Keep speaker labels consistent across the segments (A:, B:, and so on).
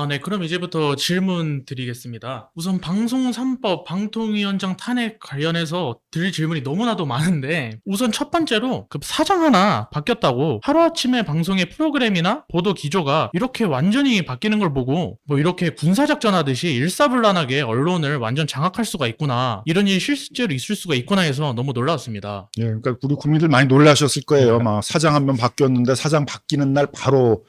A: 네. 그럼 이제부터 질문 드리겠습니다. 우선 방송 3법 방통위원장 탄핵 관련해서 드릴 질문이 너무나도 많은데 우선 첫 번째로 그 사장 하나 바뀌었다고 하루아침에 방송의 프로그램이나 보도 기조가 이렇게 완전히 바뀌는 걸 보고 뭐 이렇게 군사작전 하듯이 일사불란하게 언론을 완전 장악할 수가 있구나. 이런 일이 실제로 있을 수가 있구나 해서 너무 놀라웠습니다.
B: 예, 그러니까 우리 국민들 많이 놀라셨을 거예요. 막 사장 한 명 바뀌었는데 사장 바뀌는 날 바로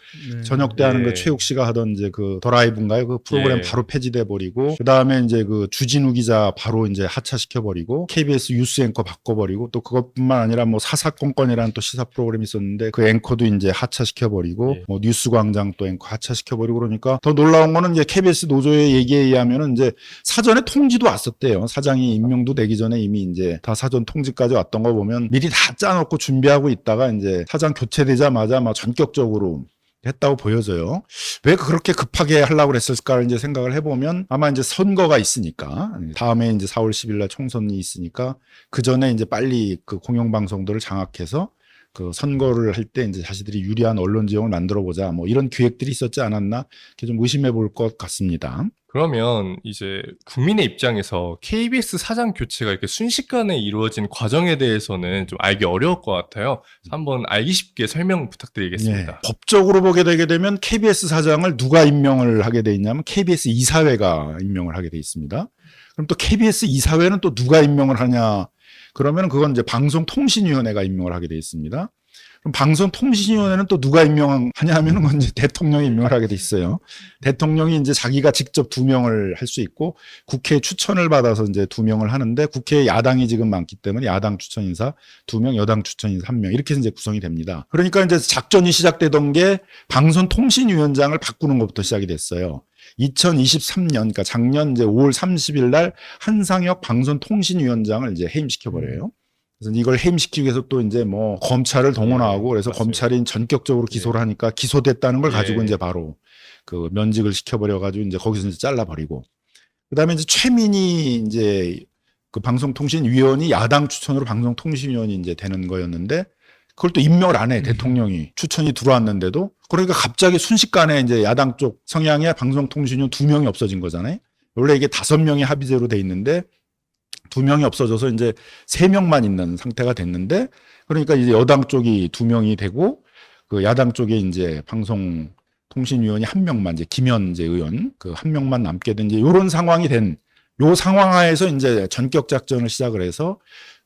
B: 저녁 때 하는 그 최욱 씨가 하던 이제 그 더 라이브인가요? 그 프로그램 바로 폐지돼 버리고 그다음에 이제 그 주진우 기자 바로 이제 하차시켜 버리고 KBS 뉴스 앵커 바꿔 버리고 또 그것뿐만 아니라 뭐 사사건건이라는 또 시사 프로그램이 있었는데 그 앵커도 이제 하차시켜 버리고 뭐 뉴스광장 또 앵커 하차시켜 버리고 그러니까 더 놀라운 거는 이제 KBS 노조의 얘기에 의하면은 이제 사전에 통지도 왔었대요. 사장이 임명도 되기 전에 이미 이제 다 사전 통지까지 왔던 거 보면 미리 다 짜놓고 준비하고 있다가 이제 사장 교체되자마자 막 전격적으로 했다고 보여져요. 왜 그렇게 급하게 하려고 그랬을까를 이제 생각을 해보면 아마 이제 선거가 있으니까 다음에 이제 4월 10일 날 총선이 있으니까 그 전에 이제 빨리 그 공영방송들을 장악해서 그 선거를 할 때 이제 자신들이 유리한 언론 지형을 만들어 보자 뭐 이런 기획들이 있었지 않았나 이렇게 좀 의심해 볼 것 같습니다.
C: 그러면 이제 국민의 입장에서 KBS 사장 교체가 이렇게 순식간에 이루어진 과정에 대해서는 좀 알기 어려울 것 같아요. 한번 알기 쉽게 설명 부탁드리겠습니다.
B: 법적으로 보게 되게 되면 KBS 사장을 누가 임명을 하게 돼 있냐면 KBS 이사회가 임명을 하게 돼 있습니다. 그럼 또 KBS 이사회는 또 누가 임명을 하냐? 그러면 그건 이제 방송통신위원회가 임명을 하게 돼 있습니다. 그럼 방송통신위원회는 또 누가 임명하냐 하면은 그건 이제 대통령이 임명을 하게 돼 있어요. 대통령이 이제 자기가 직접 2명을 할 수 있고 국회 추천을 받아서 이제 2명을 하는데 국회에 야당이 지금 많기 때문에 야당 추천 인사 2명, 여당 추천 인사 1명 이렇게 이제 구성이 됩니다. 그러니까 이제 작전이 시작되던 게 방송통신위원장을 바꾸는 것부터 시작이 됐어요. 2023년, 그러니까 작년 이제 5월 30일 날 한상혁 방송통신위원장을 이제 해임시켜 버려요. 그래서 이걸 해임시키기 위해서 또 이제 뭐 검찰을 동원하고 그래서
C: 맞습니다.
B: 검찰이 전격적으로 기소를 하니까 기소됐다는 걸 가지고 이제 바로 그 면직을 시켜버려 가지고 이제 거기서 이제 잘라버리고 그다음에 이제 최민희 이제 그 방송통신위원이 야당 추천으로 방송통신위원이 이제 되는 거였는데 그걸 또 임명을 안 해, 대통령이. 추천이 들어왔는데도. 그러니까 갑자기 순식간에 이제 야당 쪽 성향의 방송통신위원 2명이 없어진 거잖아요. 원래 이게 5명이 합의제로 돼 있는데 2명이 없어져서 이제 3명만 있는 상태가 됐는데 그러니까 이제 여당 쪽이 2명이 되고 그 야당 쪽에 이제 방송통신위원이 1명만 이제 김현 이제 의원 그 1명만 남게 된 이제 이런 상황이 된 요 상황 하에서 이제 전격 작전을 시작을 해서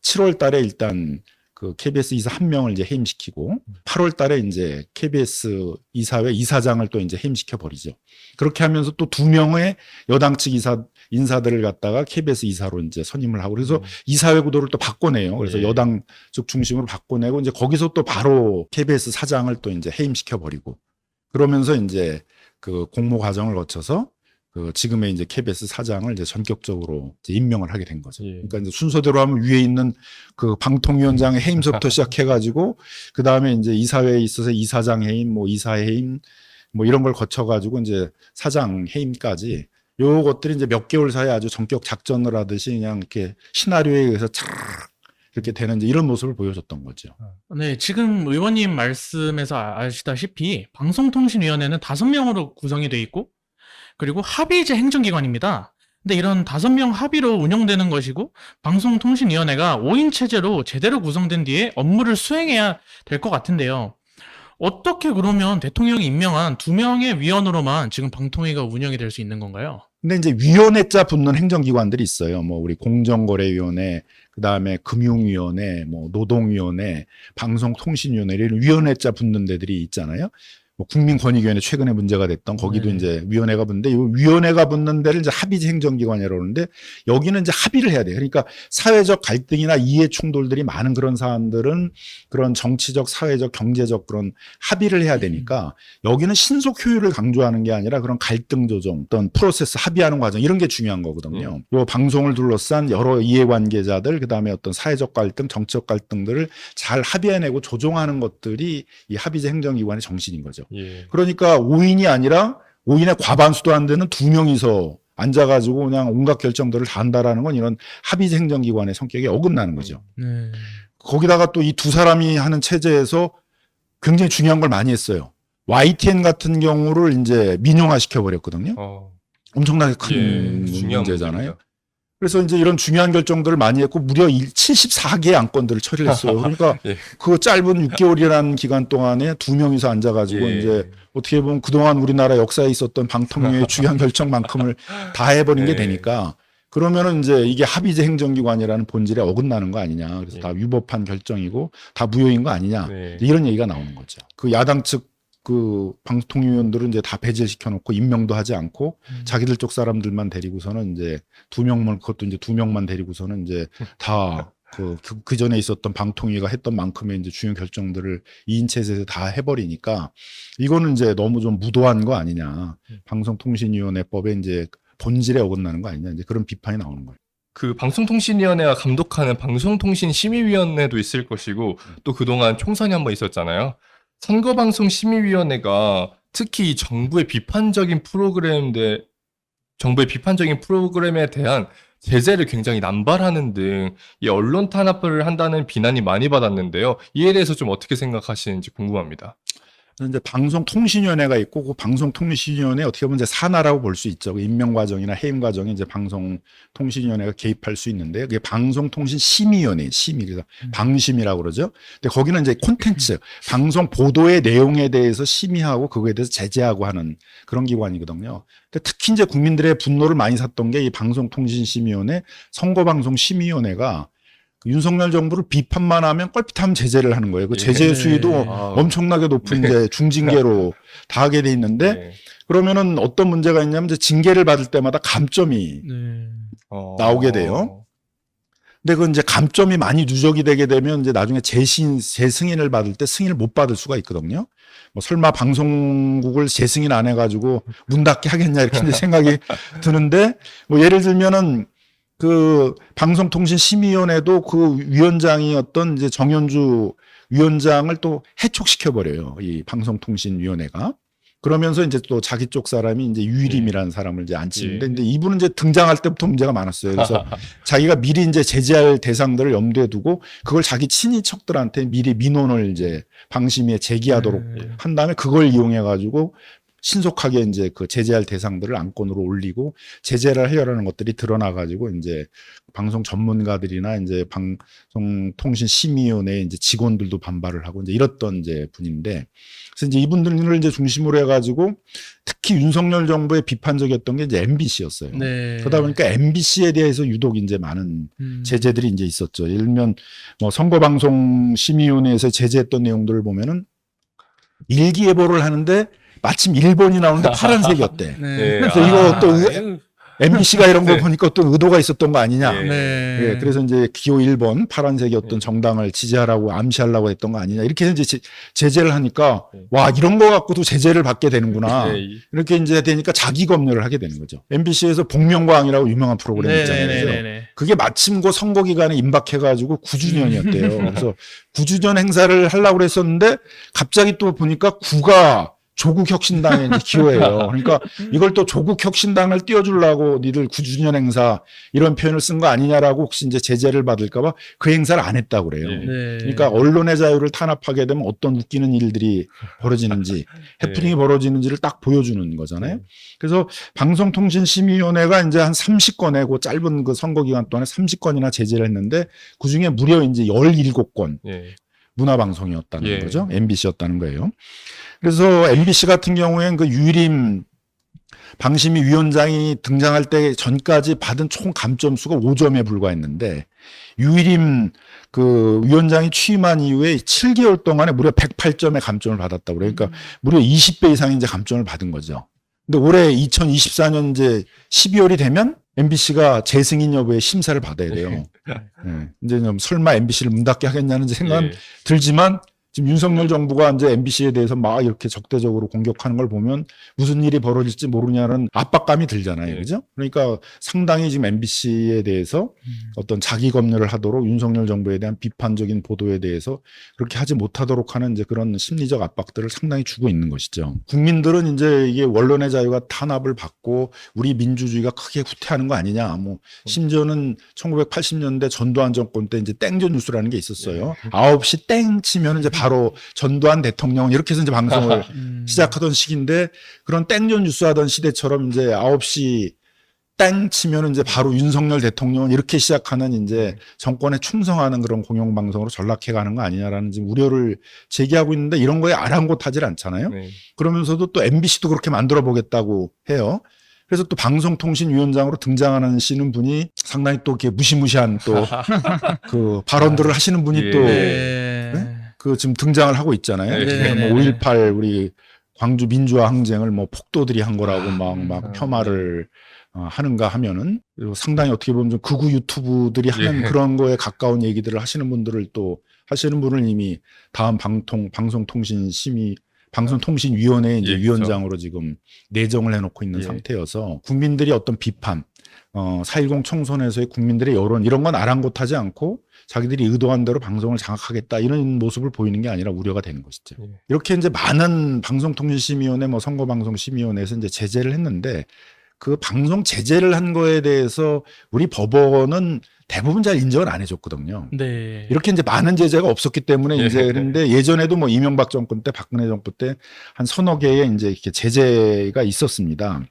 B: 7월 달에 일단 그 KBS 이사 1명을 이제 해임시키고 8월 달에 이제 KBS 이사회 이사장을 또 이제 해임시켜 버리죠. 그렇게 하면서 또 2명의 여당 측 인사들을 갖다가 KBS 이사로 이제 선임을 하고 그래서 이사회 구도를 또 바꿔내요. 그래서 여당 쪽 중심으로 바꿔내고 이제 거기서 또 바로 KBS 사장을 또 이제 해임시켜 버리고 그러면서 이제 그 공모 과정을 거쳐서 그 지금의 이제 KBS 사장을 이제 전격적으로 이제 임명을 하게 된 거죠. 그러니까 이제 순서대로 하면 위에 있는 그 방통위원장의 해임서부터 시작해가지고 그 다음에 이제 이사회에 있어서 이사장 해임, 뭐 이사 해임, 뭐 이런 걸 거쳐가지고 이제 사장 해임까지 요것들이 이제 몇 개월 사이에 아주 전격 작전을 하듯이 그냥 이렇게 시나리오에 의해서 촤 이렇게 되는 이제 이런 모습을 보여줬던 거죠.
A: 네, 지금 의원님 말씀에서 아시다시피 방송통신위원회는 5명으로 구성이 돼 있고 그리고 합의제 행정기관입니다. 근데 이런 5명 합의로 운영되는 것이고 방송통신위원회가 5인 체제로 제대로 구성된 뒤에 업무를 수행해야 될 것 같은데요. 어떻게 그러면 대통령이 임명한 2명의 위원으로만 지금 방통위가 운영이 될 수 있는 건가요?
B: 근데 이제 위원회자 붙는 행정기관들이 있어요. 뭐 우리 공정거래위원회, 그 다음에 금융위원회, 뭐 노동위원회, 방송통신위원회 이런 위원회자 붙는 데들이 있잖아요. 뭐 국민권익위원회 최근에 문제가 됐던 거기도 이제 위원회가 붙는데 이 위원회가 붙는 데를 이제 합의제 행정기관이라고 그러는데 여기는 이제 합의를 해야 돼요. 그러니까 사회적 갈등이나 이해 충돌들이 많은 그런 사안들은 그런 정치적, 사회적, 경제적 그런 합의를 해야 되니까 여기는 신속 효율을 강조하는 게 아니라 그런 갈등 조정, 어떤 프로세스 합의하는 과정 이런 게 중요한 거거든요. 요 방송을 둘러싼 여러 이해관계자들 그다음에 어떤 사회적 갈등, 정치적 갈등들을 잘 합의해내고 조정하는 것들이 이 합의제 행정기관의 정신인 거죠. 그러니까 5인이 아니라 5인의 과반수도 안 되는 2명이서 앉아가지고 그냥 온갖 결정들을 다 한다라는 건 이런 합의제 행정기관의 성격에 어긋나는 거죠. 거기다가 또 이 2사람이 하는 체제에서 굉장히 중요한 걸 많이 했어요. YTN 같은 경우를 이제 민영화 시켜버렸거든요. 엄청나게 큰
C: 중요한
B: 문제잖아요.
C: 문제입니다.
B: 그래서 이제 이런 중요한 결정들을 많이 했고 무려 74개의 안건들을 처리를 했어요. 그러니까
C: 예.
B: 그 짧은 6개월이라는 기간 동안에 2명이서 앉아가지고
C: 예.
B: 이제 어떻게 보면 그동안 우리나라 역사에 있었던 방통위의 중요한 결정만큼을 다 해버린 게
C: 예.
B: 되니까 그러면은 이제 이게 합의제 행정기관이라는 본질에 어긋나는 거 아니냐. 그래서
C: 예.
B: 다 위법한 결정이고 다 무효인 거 아니냐.
C: 네.
B: 이런 얘기가 나오는 거죠. 그 야당 측 그 방통위원들은 이제 다 배제시켜 놓고 임명도 하지 않고 자기들 쪽 사람들만 데리고서는 이제 2명만 그것도 이제 2명만 데리고서는 이제 다 그 전에 있었던 방통위가 했던 만큼의 이제 중요 결정들을 2인 체제에서 다 해버리니까 이거는 이제 너무 좀 무도한 거 아니냐. 방송통신위원회법에 이제 본질에 어긋나는 거 아니냐. 이제 그런 비판이 나오는 거예요.
C: 그 방송통신위원회가 감독하는 방송통신심의위원회도 있을 것이고 또 그동안 총선이 한번 있었잖아요. 선거방송심의위원회가 특히 정부의 비판적인 프로그램에 대한 제재를 굉장히 남발하는 등 이 언론 탄압을 한다는 비난이 많이 받았는데요. 이에 대해서 좀 어떻게 생각하시는지 궁금합니다.
B: 이제 방송통신위원회가 있고 그 방송통신위원회 어떻게 보면 이제 산하라고 볼 수 있죠. 그 임명 과정이나 해임 과정에 이제 방송통신위원회가 개입할 수 있는데 그게 방송통신심의위원회 심의 그래서 방심이라고 그러죠. 근데 거기는 이제 콘텐츠 방송 보도의 내용에 대해서 심의하고 그거에 대해서 제재하고 하는 그런 기관이거든요. 근데 특히 이제 국민들의 분노를 많이 샀던 게 이 방송통신심의위원회 선거방송심의위원회가 윤석열 정부를 비판만 하면 껄핏하면 제재를 하는 거예요. 그 제재 수위도 엄청나게 높은 이제 중징계로 다 하게 돼 있는데
C: 네.
B: 그러면은 어떤 문제가 있냐면 이제 징계를 받을 때마다 감점이 나오게 돼요. 근데 그 이제 감점이 많이 누적이 되게 되면 이제 나중에 재승인을 받을 때 승인을 못 받을 수가 있거든요. 뭐 설마 방송국을 재승인 안 해가지고 문 닫게 하겠냐 이렇게 이제 생각이 드는데 뭐 예를 들면은 그 방송통신심의위원회도 그 위원장이었던 이제 정현주 위원장을 또 해촉시켜버려요. 이 방송통신위원회가. 그러면서 이제 또 자기 쪽 사람이 이제 유일임이라는 사람을 이제 앉히는데 근데 이분은 이제 등장할 때부터 문제가 많았어요. 그래서 자기가 미리 이제 제재할 대상들을 염두에 두고 그걸 자기 친인척들한테 미리 민원을 이제 방심위에 제기하도록 한 다음에 그걸 이용해 가지고 신속하게 이제 그 제재할 대상들을 안건으로 올리고 제재를 하려는 것들이 드러나가지고 이제 방송 전문가들이나 이제 방송통신심의위원회 이제 직원들도 반발을 하고 이제 이랬던 이제 분인데 그래서 이제 이분들을 이제 중심으로 해가지고 특히 윤석열 정부의 비판적이었던 게 이제 MBC였어요.
A: 네.
B: 그러다 보니까 MBC에 대해서 유독 이제 많은 제재들이 이제 있었죠. 예를 들면 뭐 선거방송심의위원회에서 제재했던 내용들을 보면은 일기예보를 하는데 마침 1번이 나오는데 파란색이었대.
A: 네.
B: 그래서 이거 또 MBC가 이런 거 보니까 어떤 의도가 있었던 거 아니냐.
A: 네.
B: 예, 그래서 이제 기호 1번 파란색이 어떤 정당을 지지하라고 암시하려고 했던 거 아니냐. 이렇게 이제 제재를 하니까 와, 이런 거 갖고도 제재를 받게 되는구나. 이렇게 이제 되니까 자기 검열을 하게 되는 거죠. MBC에서 복면가왕이라고 유명한 프로그램 있잖아요. 그죠? 그게 마침 그 선거 기간에 임박해가지고 9주년이었대요. 그래서 9주년 행사를 하려고 그랬었는데 갑자기 또 보니까 9가 조국혁신당에 이제 기호예요. 그러니까 이걸 또 조국혁신당을 띄워주려고 니들 9주년 행사 이런 표현을 쓴 거 아니냐라고 혹시 이제 제재를 받을까봐 그 행사를 안 했다고 그래요.
A: 네.
B: 그러니까 언론의 자유를 탄압하게 되면 어떤 웃기는 일들이 벌어지는지 해프닝이 벌어지는지를 딱 보여주는 거잖아요. 그래서 방송통신심의위원회가 이제 한 30건에 그 짧은 그 선거 기간 동안에 30건이나 제재를 했는데 그 중에 무려 이제 17건 문화방송이었다는 거죠. MBC였다는 거예요. 그래서 MBC 같은 경우에는 그 유일임 방심위 위원장이 등장할 때 전까지 받은 총 감점 수가 5점에 불과했는데 유일임 그 위원장이 취임한 이후에 7개월 동안에 무려 108점의 감점을 받았다고 그래요. 그러니까 무려 20배 이상의 이제 감점을 받은 거죠. 근데 올해 2024년 이제 12월이 되면 MBC가 재승인 여부의 심사를 받아야 돼요. 네. 이제 설마 MBC를 문 닫게 하겠냐는 생각은 들지만 지금 윤석열 정부가 이제 MBC에 대해서 막 이렇게 적대적으로 공격하는 걸 보면 무슨 일이 벌어질지 모르냐는 압박감이 들잖아요. 그죠? 그러니까 상당히 지금 MBC에 대해서 어떤 자기 검열을 하도록 윤석열 정부에 대한 비판적인 보도에 대해서 그렇게 하지 못하도록 하는 이제 그런 심리적 압박들을 상당히 주고 있는 것이죠. 국민들은 이제 이게 언론의 자유가 탄압을 받고 우리 민주주의가 크게 후퇴하는 거 아니냐. 뭐 심지어는 1980년대 전두환 정권 때 이제 땡전 뉴스라는 게 있었어요. 9시 땡 치면 이제 바로 바로 전두환 대통령 이렇게 해서 이제 방송을 시작하던 시기인데 그런 땡전 뉴스 하던 시대처럼 이제 9시 땡 치면은 이제 바로 윤석열 대통령은 이렇게 시작하는 이제 정권에 충성하는 그런 공영방송으로 전락해 가는 거 아니냐라는 지금 우려를 제기하고 있는데 이런 거에 아랑곳하질 않잖아요.
C: 네.
B: 그러면서도 또 MBC도 그렇게 만들어 보겠다고 해요. 그래서 또 방송통신위원장으로 등장하시는 분이 상당히 또 이렇게 무시무시한 또 그 발언들을 하시는 분이
C: 예.
B: 또
A: 네.
B: 그 지금 등장을 하고 있잖아요.
C: 네.
B: 뭐 5.18 우리 광주 민주화 항쟁을 뭐 폭도들이 한 거라고 막 폄하를 하는가 하면은 그리고 상당히 어떻게 보면 좀 극우 유튜브들이 하는
C: 예.
B: 그런 거에 가까운 얘기들을 하시는 분들을 또 하시는 분을 이미 다음 방송통신위원회 이제
C: 예,
B: 위원장으로 지금 내정을 해놓고 있는
C: 예.
B: 상태여서 국민들이 어떤 비판, 4.10 총선에서의 국민들의 여론 이런 건 아랑곳하지 않고 자기들이 의도한 대로 방송을 장악하겠다 이런 모습을 보이는 게 아니라 우려가 되는 것이죠.
C: 예.
B: 이렇게 이제 많은 방송통신심의위원회, 뭐 선거방송심의위원회에서 이제 제재를 했는데 그 방송 제재를 한 거에 대해서 우리 법원은 대부분 잘 인정을 안 해줬거든요.
A: 네.
B: 이렇게 이제 많은 제재가 없었기 때문에 이제 그런데 예전에도 뭐 이명박 정권 때, 박근혜 정부 때 한 서너 개의 이제 이렇게 제재가 있었습니다.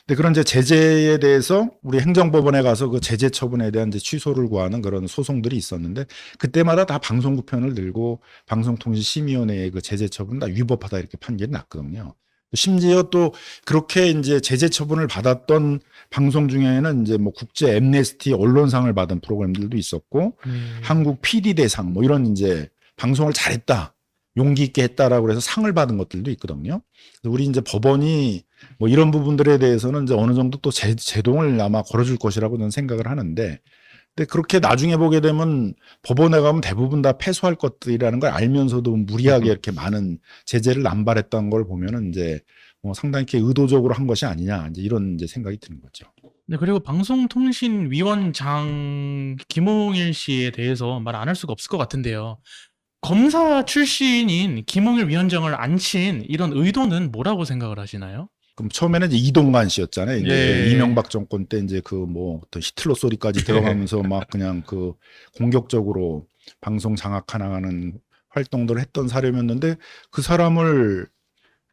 B: 근데 그런 이제 제재에 대해서 우리 행정법원에 가서 그 제재 처분에 대한 이제 취소를 구하는 그런 소송들이 있었는데 그때마다 다 방송국 편을 들고 방송통신심의위원회의 그 제재 처분 다 위법하다 이렇게 판결이 났거든요. 심지어 또 그렇게 이제 제재 처분을 받았던 방송 중에는 이제 뭐 국제 엠네스티 언론상을 받은 프로그램들도 있었고 한국 PD 대상 뭐 이런 이제 방송을 잘했다. 용기 있게 했다라고 해서 상을 받은 것들도 있거든요. 그래서 우리 이제 법원이 뭐 이런 부분들에 대해서는 이제 어느 정도 또 제동을 아마 걸어줄 것이라고 저는 생각을 하는데 근데 그렇게 나중에 보게 되면 법원에 가면 대부분 다 패소할 것들이라는 걸 알면서도 무리하게 이렇게 많은 제재를 남발했던 걸 보면은 이제 뭐 상당히 이렇게 의도적으로 한 것이 아니냐 이제 이런 이제 생각이 드는 거죠.
A: 네, 그리고 방송통신위원장 김홍일 씨에 대해서 말 안 할 수가 없을 것 같은데요. 검사 출신인 김홍일 위원장을 앉힌 이런 의도는 뭐라고 생각을 하시나요?
B: 그럼 처음에는 이제 이동관 씨였잖아요. 이제
A: 예.
B: 이명박 정권 때 이제 그 뭐 히틀러 소리까지 들어가면서 막 그냥 그 공격적으로 방송 장악하는 활동들을 했던 사람이었는데 그 사람을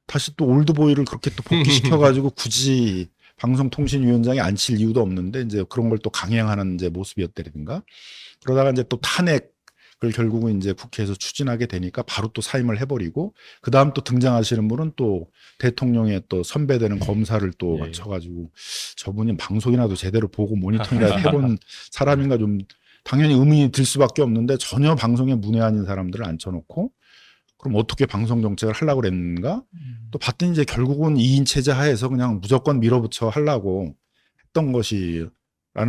B: 다시 또 올드보이를 그렇게 또 복귀시켜가지고 굳이 방송통신위원장에 앉힐 이유도 없는데 이제 그런 걸 또 강행하는 이제 모습이었다든가 그러다가 이제 또 탄핵 을 결국은 이제 국회에서 추진하게 되니까 바로 또 사임을 해버리고 그 다음 또 등장하시는 분은 또 대통령의 또 선배되는 검사를 또
C: 예.
B: 맞춰가지고 저분이 방송이라도 제대로 보고 모니터링이라도 해본 사람인가 좀 당연히 의문이 들 수밖에 없는데 전혀 방송에 문외 아닌 사람들을 앉혀놓고 그럼 어떻게 방송 정책을 하려고 그랬는가 또 봤더니 이제 결국은 2인 체제 하에서 그냥 무조건 밀어붙여 하려고 했던 것이라는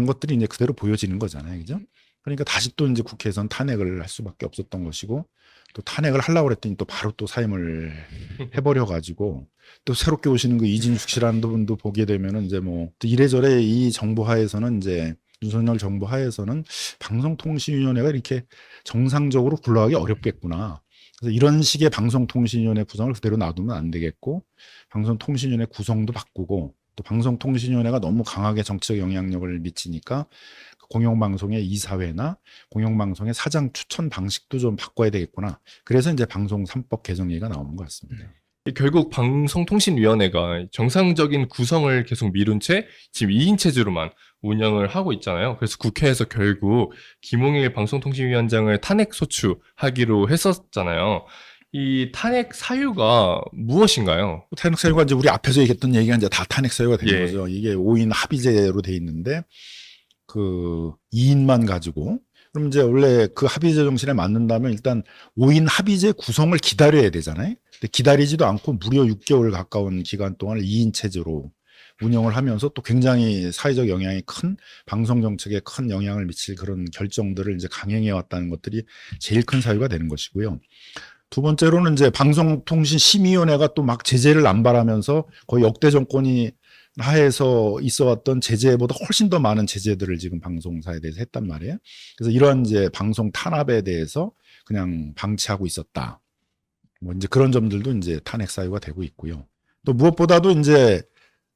B: 것들이 이제 그대로 보여지는 거잖아요. 그죠? 그러니까 다시 또 이제 국회에서는 탄핵을 할 수밖에 없었던 것이고 또 탄핵을 하려고 그랬더니 또 바로 또 사임을 해버려 가지고 또 새롭게 오시는 그 이진숙 씨라는 분도 보게 되면은 이제 뭐 또 이래저래 이 정부 하에서는 이제 윤석열 정부 하에서는 방송통신위원회가 이렇게 정상적으로 굴러가기 어렵겠구나. 그래서 이런 식의 방송통신위원회 구성을 그대로 놔두면 안 되겠고 방송통신위원회 구성도 바꾸고 또 방송통신위원회가 너무 강하게 정치적 영향력을 미치니까 공영방송의 이사회나 공영방송의 사장 추천 방식도 좀 바꿔야 되겠구나. 그래서 이제 방송 3법 개정 얘기가 나오는 것 같습니다.
C: 결국 방송통신위원회가 정상적인 구성을 계속 미룬 채 지금 2인 체제로만 운영을 하고 있잖아요. 그래서 국회에서 결국 김홍일 방송통신위원장을 탄핵 소추하기로 했었잖아요. 이 탄핵 사유가 무엇인가요?
B: 탄핵 사유가 이제 우리 앞에서 얘기했던 얘기가 이제 다 탄핵 사유가 된
C: 예.
B: 거죠. 이게 5인 합의제로 돼 있는데 그 2인만 가지고 그럼 이제 원래 그 합의제 정신에 맞는다면 일단 5인 합의제 구성을 기다려야 되잖아요. 근데 기다리지도 않고 무려 6개월 가까운 기간 동안을 2인 체제로 운영을 하면서 또 굉장히 사회적 영향이 큰 방송 정책에 큰 영향을 미칠 그런 결정들을 이제 강행해 왔다는 것들이 제일 큰 사유가 되는 것이고요. 두 번째로는 이제 방송통신심의위원회가 또 막 제재를 남발하면서 거의 역대 정권이 하에서 있어왔던 제재보다 훨씬 더 많은 제재들을 지금 방송사에 대해서 했단 말이에요. 그래서 이러한 이제 방송 탄압에 대해서 그냥 방치하고 있었다. 뭐 이제 그런 점들도 이제 탄핵 사유가 되고 있고요. 또 무엇보다도 이제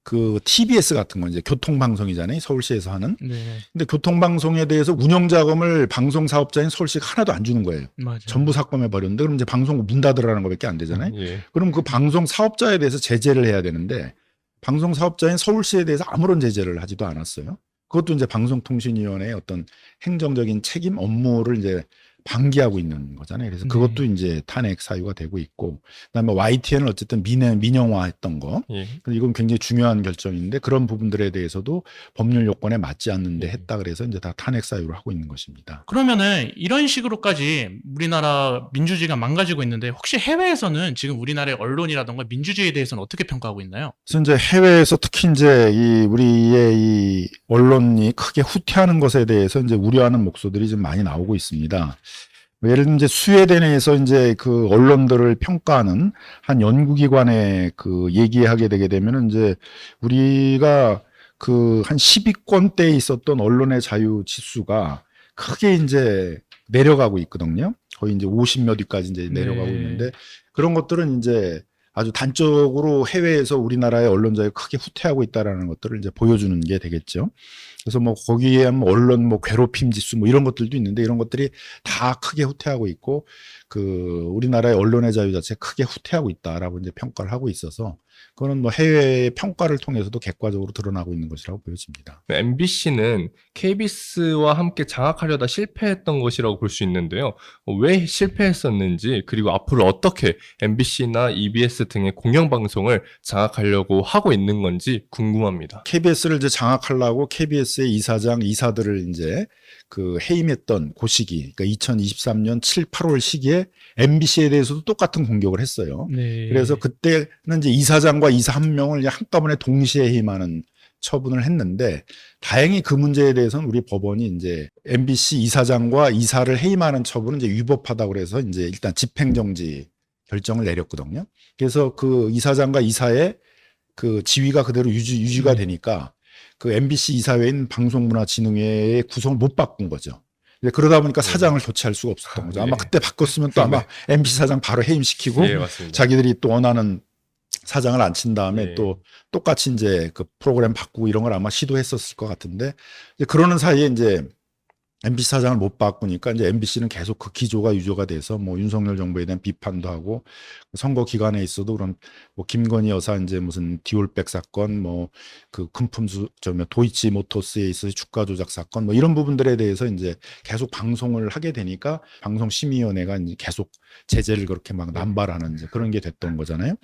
B: 그 TBS 같은 거 이제 교통방송이잖아요. 서울시에서 하는.
A: 네.
B: 근데 교통방송에 대해서 운영 자금을 방송 사업자인 서울시가 하나도 안 주는 거예요.
A: 맞아요.
B: 전부 삭감해 버렸는데 그럼 이제 방송 문 닫으라는 것밖에 안 되잖아요.
C: 예.
B: 그럼 그 방송 사업자에 대해서 제재를 해야 되는데 방송 사업자인 서울시에 대해서 아무런 제재를 하지도 않았어요. 그것도 이제 방송통신위원회의 어떤 행정적인 책임 업무를 이제 방기하고 있는 거잖아요. 그래서 그것도 이제 탄핵 사유가 되고 있고, 그다음에 YTN을 어쨌든 민영화했던 거,
C: 예.
B: 이건 굉장히 중요한 결정인데 그런 부분들에 대해서도 법률 요건에 맞지 않는데
C: 예.
B: 했다 그래서 이제 다 탄핵 사유로 하고 있는 것입니다.
A: 그러면은 이런 식으로까지 우리나라 민주주의가 망가지고 있는데 혹시 해외에서는 지금 우리나라의 언론이라던가 민주주의에 대해서는 어떻게 평가하고 있나요?
B: 그래서 이제 해외에서 특히 이제 이 우리의 이 언론이 크게 후퇴하는 것에 대해서 이제 우려하는 목소들이 좀 많이 나오고 있습니다. 예를 들면 이제 스웨덴에서 이제 그 언론들을 평가하는 한 연구기관에 그 얘기하게 되게 되면은 이제 우리가 그 한 10위권대에 있었던 언론의 자유 지수가 크게 이제 내려가고 있거든요. 거의 이제 50몇 위까지 이제 내려가고
A: 네.
B: 있는데 그런 것들은 이제 아주 단적으로 해외에서 우리나라의 언론 자유가 크게 후퇴하고 있다라는 것들을 이제 보여주는 게 되겠죠. 그래서 뭐 거기에 언론 뭐 괴롭힘 지수 뭐 이런 것들도 있는데 이런 것들이 다 크게 후퇴하고 있고 그 우리나라의 언론의 자유 자체 크게 후퇴하고 있다라고 이제 평가를 하고 있어서 그거는 뭐 해외의 평가를 통해서도 객관적으로 드러나고 있는 것이라고 보여집니다.
C: MBC는 KBS와 함께 장악하려다 실패했던 것이라고 볼 수 있는데요. 왜 실패했었는지 그리고 앞으로 어떻게 MBC나 EBS 등의 공영방송을 장악하려고 하고 있는 건지 궁금합니다.
B: KBS를 이제 장악하려고 KBS의 이사장, 이사들을 이제 그 해임했던 그 시기, 그러니까 2023년 7, 8월 시기에 MBC에 대해서도 똑같은 공격을 했어요.
A: 네.
B: 그래서 그때는 이제 이사장과 이사 한 명을 한꺼번에 동시에 해임하는 처분을 했는데 다행히 그 문제에 대해서는 우리 법원이 이제 MBC 이사장과 이사를 해임하는 처분은 이제 위법하다고 그래서 이제 일단 집행정지 결정을 내렸거든요. 그래서 그 이사장과 이사의 그 지위가 그대로 유지가 되니까 그 MBC 이사회인 방송문화진흥회의 구성을 못 바꾼 거죠. 그러다 보니까 사장을 교체할 수가 없었던 거죠. 아마
C: 네.
B: 그때 바꿨으면 또 아마 MBC 사장 바로 해임시키고
C: 예, 맞습니다.
B: 자기들이 또 원하는 사장을 앉힌 다음에
C: 네.
B: 또 똑같이 이제 그 프로그램 바꾸고 이런 걸 아마 시도했었을 것 같은데 이제 그러는 사이에 이제 MBC 사장을 못 바꾸니까 이제 MBC는 계속 그 기조가 유조가 돼서 뭐 윤석열 정부에 대한 비판도 하고 선거 기간에 있어도 그런 뭐 김건희 여사 이제 무슨 디올백 사건 뭐 그 금품수 도이치 모터스에 있어서 주가 조작 사건 뭐 이런 부분들에 대해서 이제 계속 방송을 하게 되니까 방송심의위원회가 이제 계속 제재를 그렇게 막 남발하는 이제 그런 게 됐던 거잖아요.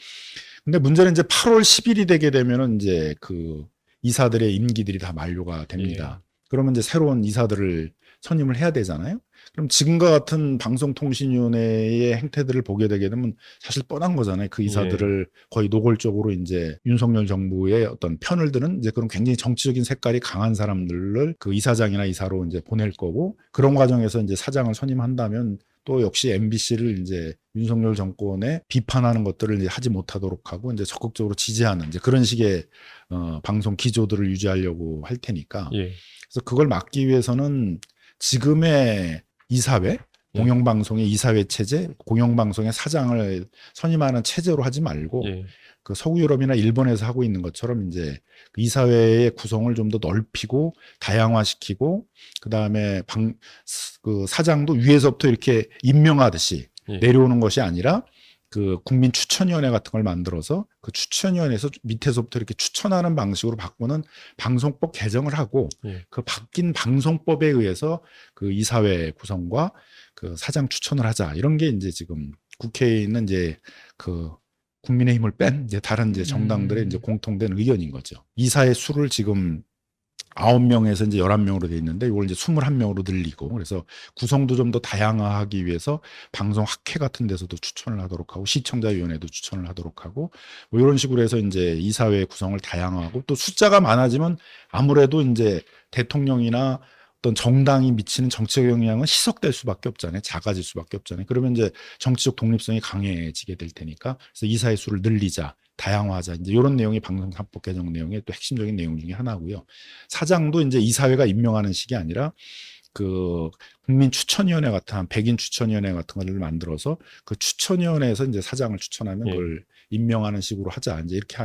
B: 근데 문제는 이제 8월 10일이 되게 되면은 이제 그 이사들의 임기들이 다 만료가 됩니다. 그러면 이제 새로운 이사들을 선임을 해야 되잖아요. 그럼 지금과 같은 방송통신위원회의 행태들을 보게 되게 되면 사실 뻔한 거잖아요. 그 이사들을 거의 노골적으로 이제 윤석열 정부의 어떤 편을 드는 이제 그런 굉장히 정치적인 색깔이 강한 사람들을 그 이사장이나 이사로 이제 보낼 거고 그런 과정에서 이제 사장을 선임한다면 또 역시 MBC를 이제 윤석열 정권에 비판하는 것들을 이제 하지 못하도록 하고 이제 적극적으로 지지하는 이제 그런 식의 방송 기조들을 유지하려고 할 테니까.
C: 예.
B: 그래서 그걸 막기 위해서는 지금의 이사회, 공영방송의 이사회 체제, 공영방송의 사장을 선임하는 체제로 하지 말고 그 서구 유럽이나 일본에서 하고 있는 것처럼 이제 그 이사회의 구성을 좀 더 넓히고 다양화시키고 그다음에 그 사장도 위에서부터 이렇게 임명하듯이 내려오는 것이 아니라 그 국민 추천위원회 같은 걸 만들어서 그 추천위원회에서 밑에서부터 이렇게 추천하는 방식으로 바꾸는 방송법 개정을 하고 그 바뀐 방송법에 의해서 그 이사회 구성과 그 사장 추천을 하자 이런 게 이제 지금 국회에 있는 이제 그 국민의힘을 뺀 이제 다른 이제 정당들의 이제 공통된 의견인 거죠. 이사의 수를 지금 9명에서 이제 11명으로 돼 있는데 이걸 이제 21명으로 늘리고 그래서 구성도 좀 더 다양화하기 위해서 방송 학회 같은 데서도 추천을 하도록 하고 시청자위원회도 추천을 하도록 하고 뭐 이런 식으로 해서 이제 이사회 구성을 다양화하고 또 숫자가 많아지면 아무래도 이제 대통령이나 어떤 정당이 미치는 정치적 영향은 희석될 수밖에 없잖아요. 작아질 수밖에 없잖아요. 그러면 이제 정치적 독립성이 강해지게 될 테니까 그래서 이사회 수를 늘리자. 다양화하자. 이제 이런 내용이 방송사법 개정 내용의 또 핵심적인 내용 중에 하나고요. 사장도 이제 이사회가 임명하는 식이 아니라 그 국민추천위원회 같은 한 백인 추천위원회 같은 거를 만들어서 그 추천위원회에서 이제 사장을 추천하면 그걸 임명하는 식으로 하자. 이제 이렇게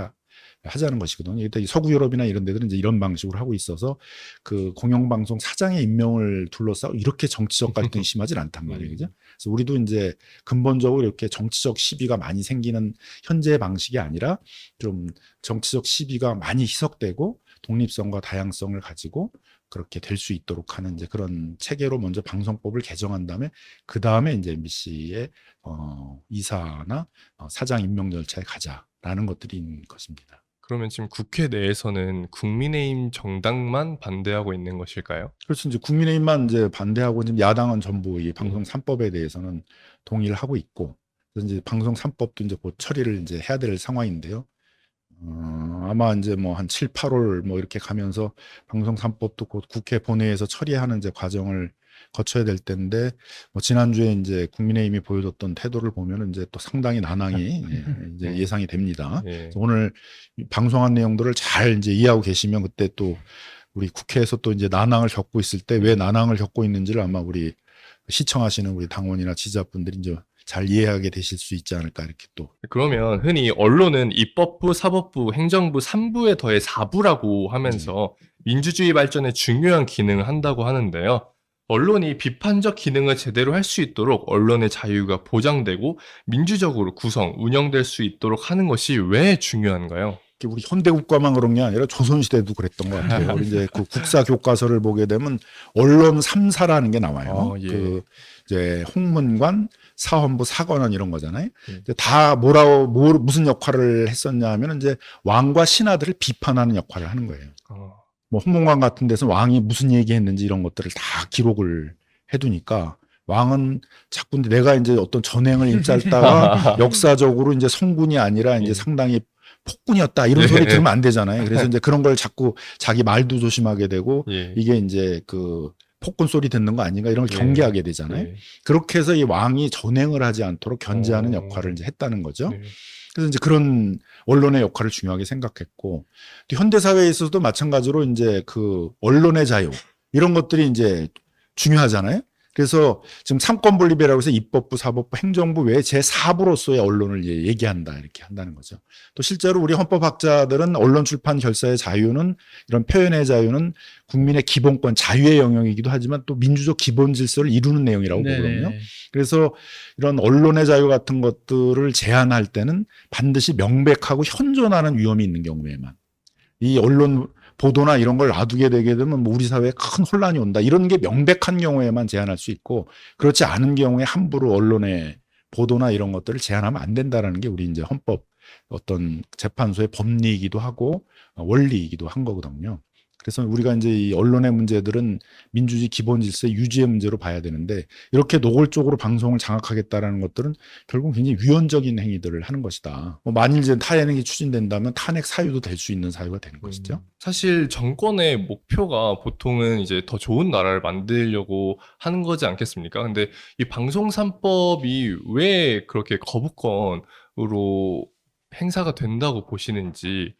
B: 하자는 것이거든요. 일단 서구 유럽이나 이런 데들은 이제 이런 방식으로 하고 있어서 그 공영방송 사장의 임명을 둘러싸고 이렇게 정치적 갈등이 심하진 않단 말이에요. 그죠? 그래서 우리도 이제 근본적으로 이렇게 정치적 시비가 많이 생기는 현재의 방식이 아니라 좀 정치적 시비가 많이 희석되고 독립성과 다양성을 가지고 그렇게 될 수 있도록 하는 이제 그런 체계로 먼저 방송법을 개정한 다음에 그 다음에 이제 MBC의 이사나 사장 임명 절차에 가자라는 것들인 것입니다.
C: 그러면 지금 국회 내에서는 국민의힘 정당만 반대하고 있는 것일까요?
B: 그래서 이제 국민의힘만 이제 반대하고 지금 야당은 전부 이 방송 3법에 대해서는 동의를 하고 있고 그래서 이제 방송 3법도 이제 곧 처리를 이제 해야 될 상황인데요. 아마 이제 뭐 한 7, 8월 뭐 이렇게 가면서 방송 3법도 곧 국회 본회의에서 처리하는 이제 과정을 거쳐야 될 텐데 뭐 지난주에 이제 국민의힘이 보여줬던 태도를 보면은 이제 또 상당히 난항이 이제 예상이 됩니다.
C: 예.
B: 그래서 오늘 방송한 내용들을 잘 이제 이해하고 계시면 그때 또 우리 국회에서 또 이제 난항을 겪고 있을 때 왜 난항을 겪고 있는지를 아마 우리 시청하시는 우리 당원이나 지지자분들이 이제 잘 이해하게 되실 수 있지 않을까 이렇게 또.
C: 그러면 흔히 언론은 입법부, 사법부, 행정부 3부에 더해 4부라고 하면서 민주주의 발전에 중요한 기능을 한다고 하는데요. 언론이 비판적 기능을 제대로 할 수 있도록 언론의 자유가 보장되고 민주적으로 구성, 운영될 수 있도록 하는 것이 왜 중요한가요?
B: 우리 현대 국가만 그런 게 아니라 조선시대도 그랬던 것 같아요. 우리 이제 그 국사 교과서를 보게 되면 언론 3사라는 게 나와요.
C: 예.
B: 그 이제 홍문관, 사헌부, 사관원 이런 거잖아요. 이제 다 무슨 역할을 했었냐 하면 이제 왕과 신하들을 비판하는 역할을 하는 거예요. 뭐 홍문관 같은 데서 왕이 무슨 얘기했는지 이런 것들을 다 기록을 해두니까 왕은 자꾸 내가 이제 어떤 전행을 일짤다가 역사적으로 이제 성군이 아니라 이제 상당히 폭군이었다 이런 소리 들으면 안 되잖아요. 그래서 이제 그런 걸 자꾸 자기 말도 조심하게 되고 이게 이제 그 폭군 소리 듣는 거 아닌가 이런 걸 경계하게 되잖아요. 그렇게 해서 이 왕이 전행을 하지 않도록 견제하는 역할을 이제 했다는 거죠. 그래서 이제 그런 언론의 역할을 중요하게 생각했고 또 현대 사회에 있어서도 마찬가지로 이제 그 언론의 자유 이런 것들이 이제 중요하잖아요. 그래서 지금 삼권 분립이라고 해서 입법부, 사법부, 행정부 외에 제4부로서의 언론을 얘기한다 이렇게 한다는 거죠. 또 실제로 우리 헌법학자들은 언론 출판 결사의 자유는 이런 표현의 자유는 국민의 기본권, 자유의 영역이기도 하지만 또 민주적 기본 질서를 이루는 내용이라고 보거든요. 그래서 이런 언론의 자유 같은 것들을 제한할 때는 반드시 명백하고 현존하는 위험이 있는 경우에만 이 언론 보도나 이런 걸 놔두게 되게 되면 뭐 우리 사회에 큰 혼란이 온다. 이런 게 명백한 경우에만 제한할 수 있고 그렇지 않은 경우에 함부로 언론의 보도나 이런 것들을 제한하면 안 된다라는 게 우리 이제 헌법 어떤 재판소의 법리이기도 하고 원리이기도 한 거거든요. 그래서 우리가 이제 이 언론의 문제들은 민주주의 기본 질서의 유지의 문제로 봐야 되는데 이렇게 노골적으로 방송을 장악하겠다라는 것들은 결국 굉장히 위헌적인 행위들을 하는 것이다. 뭐 만일 이제 탄핵이 추진된다면 탄핵 사유도 될 수 있는 사유가 되는 것이죠.
C: 사실 정권의 목표가 보통은 이제 더 좋은 나라를 만들려고 하는 거지 않겠습니까? 근데 이 방송 3법이 왜 그렇게 거부권으로 행사가 된다고 보시는지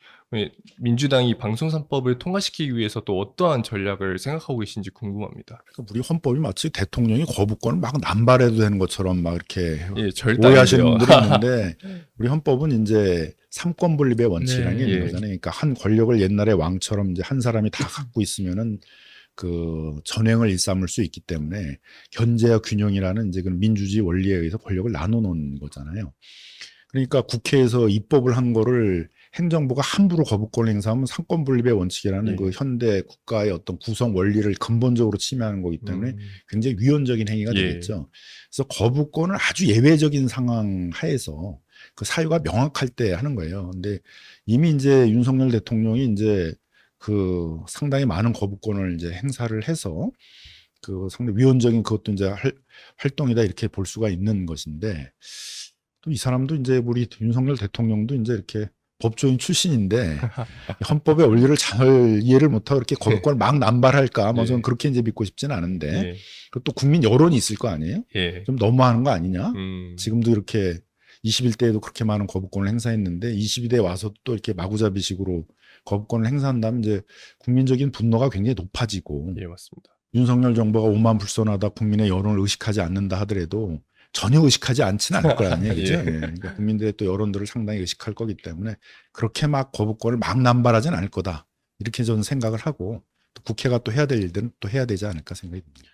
C: 민주당이 방송 3법을 통과시키기 위해서 또 어떠한 전략을 생각하고 계신지 궁금합니다.
B: 우리 헌법이 마치 대통령이 거부권을 막 남발해도 되는 것처럼 막 이렇게
C: 절대
B: 오해하시는
C: 아니에요.
B: 분들이 있는데 우리 헌법은 이제 삼권 분립의 원칙이라는 게 있는 거잖아요. 그러니까 한 권력을 옛날에 왕처럼 이제 한 사람이 다 갖고 있으면은 그 전횡을 일삼을 수 있기 때문에 견제와 균형이라는 이제 그 민주주의 원리에 의해서 권력을 나눠놓은 거잖아요. 그러니까 국회에서 입법을 한 거를 행정부가 함부로 거부권을 행사하면 삼권 분립의 원칙이라는 그 현대 국가의 어떤 구성 원리를 근본적으로 침해하는 거기 때문에 굉장히 위헌적인 행위가 되겠죠. 그래서 거부권을 아주 예외적인 상황 하에서 그 사유가 명확할 때 하는 거예요. 근데 이미 이제 윤석열 대통령이 이제 그 상당히 많은 거부권을 이제 행사를 해서 그 상당히 위헌적인 그것도 이제 활동이다 이렇게 볼 수가 있는 것인데 또 이 사람도 이제 우리 윤석열 대통령도 이제 이렇게 법조인 출신인데 헌법의 원리를 잘 이해를 못하고 이렇게 거부권을 막 남발할까 뭐 저는 그렇게 이제 믿고 싶지는 않은데 또 국민 여론이 있을 거 아니에요? 좀 너무하는 거 아니냐? 지금도 이렇게 21대에도 그렇게 많은 거부권을 행사했는데 22대에 와서 또 이렇게 마구잡이식으로 거부권을 행사한다면 이제 국민적인 분노가 굉장히 높아지고
C: 맞습니다.
B: 윤석열 정부가 오만불선하다 국민의 여론을 의식하지 않는다 하더라도 전혀 의식하지 않지는 않을 거라는 얘기죠.
C: 예.
B: 예. 그러니까 국민들의 또 여론들을 상당히 의식할 거기 때문에 그렇게 막 거부권을 막 남발하지는 않을 거다. 이렇게 저는 생각을 하고 또 국회가 또 해야 될 일들은 또 해야 되지 않을까 생각이 듭니다.